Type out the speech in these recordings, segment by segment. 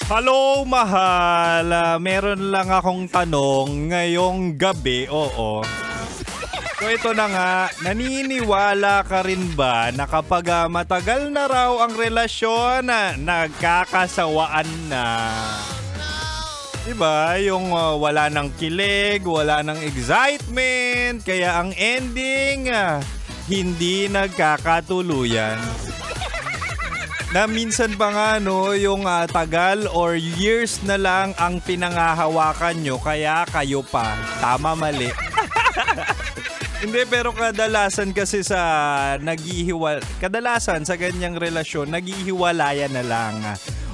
Hello, mahal. Meron lang akong tanong ngayong gabi, oo. So ito na nga, naniniwala ka rin ba na kapag matagal na raw ang relasyon, nagkakasawaan na? Diba? Yung wala nang kilig, wala nang excitement, kaya ang ending, hindi nagkakatuluyan. Na minsan pa nga yung tagal or years na lang ang pinangahawakan nyo kaya kayo pa. Tama, mali. Hindi, pero kadalasan kasi kadalasan sa ganyang relasyon, naghihiwalayan na lang.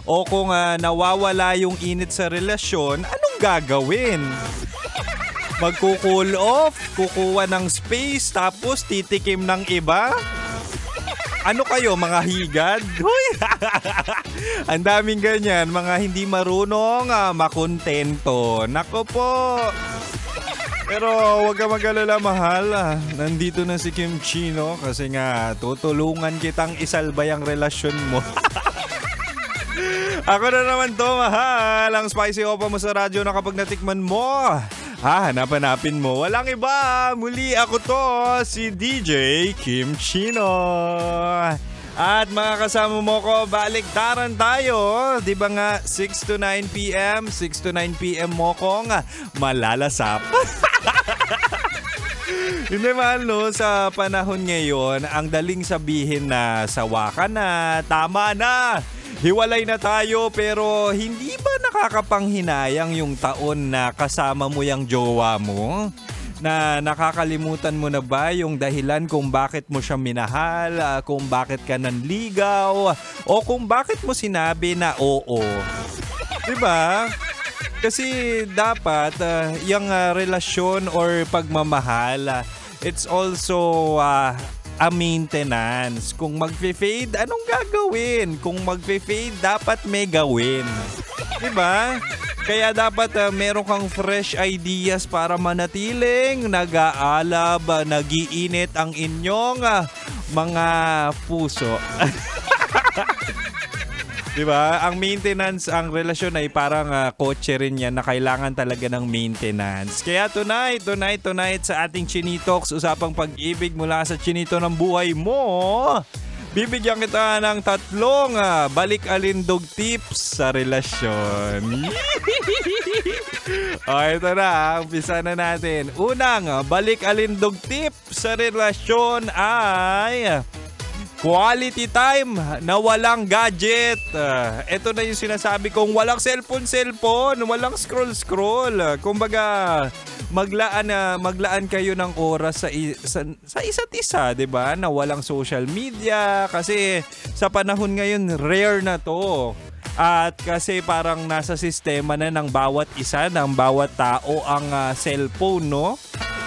O kung nawawala yung init sa relasyon, anong gagawin? Magko-cool off, kukuha ng space, tapos titikim ng iba? Ano kayo, mga higad? Huy! Ang daming ganyan, mga hindi marunong makontento. Nako po! Pero huwag ka mag-alala, mahal. Nandito na si Kim Chino kasi nga tutulungan kitang isalbay ang relasyon mo. Ako na naman to, mahal. Ang spicy opa mo sa radyo na kapag natikman mo, hanap-hanapin mo. Walang iba. Muli ako to, si DJ Kim Chino. At mga kasama mo ko, baliktaran tayo. Di ba nga 6 to 9 p.m. 6 to 9 p.m. mo kong malalasap. Hindi, mahal, no? Sa panahon ngayon, ang daling sabihin na sawa ka na, tama na, hiwalay na tayo, pero hindi ba nakakapanghinayang yung taon na kasama mo yung jowa mo? Na nakakalimutan mo na ba yung dahilan kung bakit mo siya minahal, kung bakit ka nanligaw, o kung bakit mo sinabi na oo? Diba? Kasi dapat yung relasyon or pagmamahal, it's also a maintenance. Kung magfe-fade, anong gagawin? Kung magfe-fade, dapat may gawin. Diba? Kaya dapat meron kang fresh ideas para manatiling nag-aalab, nag-iinit ang inyong mga puso. Diba? Ang maintenance, ang relasyon ay parang kotse rin yan na kailangan talaga ng maintenance. Kaya tonight sa ating Chinitox, usapang pag-ibig mula sa chinito ng buhay mo, bibigyan kita ng 3 balik-alindog tips sa relasyon. O, ito na. Umpisa na natin. Unang balik-alindog tip sa relasyon ay quality time na walang gadget. Ito na yung sinasabi kong walang cellphone, walang scroll. Kumbaga, maglaan kayo ng oras sa isa't isa, 'di ba? Na walang social media kasi sa panahon ngayon rare na 'to. At kasi parang nasa sistema na ng bawat isa, ng bawat tao ang cellphone, no?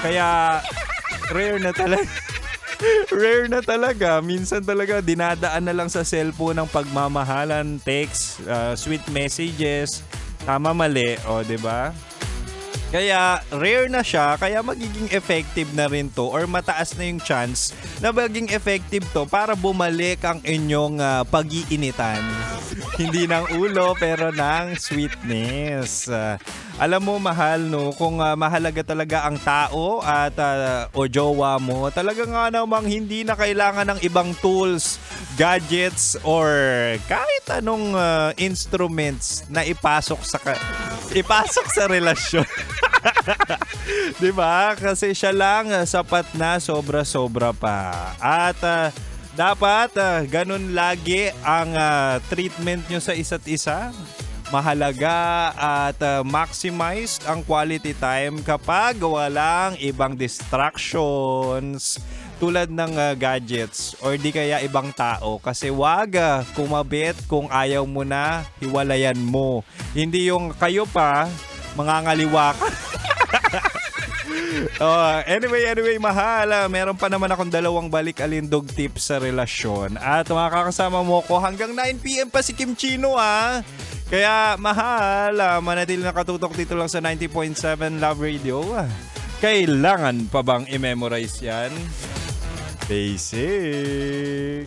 Kaya rare na talaga. Rare na talaga. Minsan talaga dinadaan na lang sa cellphone ng pagmamahalan, text, sweet messages, tama mali, o 'di ba? Kaya rare na siya, kaya magiging effective na rin to or mataas na yung chance na maging effective to para bumalik ang inyong pag-iinitan. Hindi ng ulo pero ng sweetness. Alam mo, mahal, no, kung mahalaga talaga ang tao at o jowa mo, talaga nga namang hindi na kailangan ng ibang tools, gadgets, or kahit anong instruments na ipasok sa relasyon. Diba? Kasi siya lang sapat na, sobra-sobra pa. At dapat ganun lagi ang treatment nyo sa isa't isa. Mahalaga at maximize ang quality time kapag walang ibang distractions tulad ng gadgets or di kaya ibang tao. Kasi wag kumabit kung ayaw mo na, hiwalayan mo. Hindi yung kayo pa, mangangaliwa ka. Anyway, mahal. Meron pa naman akong 2 balik-alindog tips sa relasyon. At makakasama mo ko hanggang 9 p.m. pa si Kim Chino, Kaya mahal, manatili nakatutok dito lang sa 90.7 Love Radio. Kailangan pa bang i-memorize yan? Basic.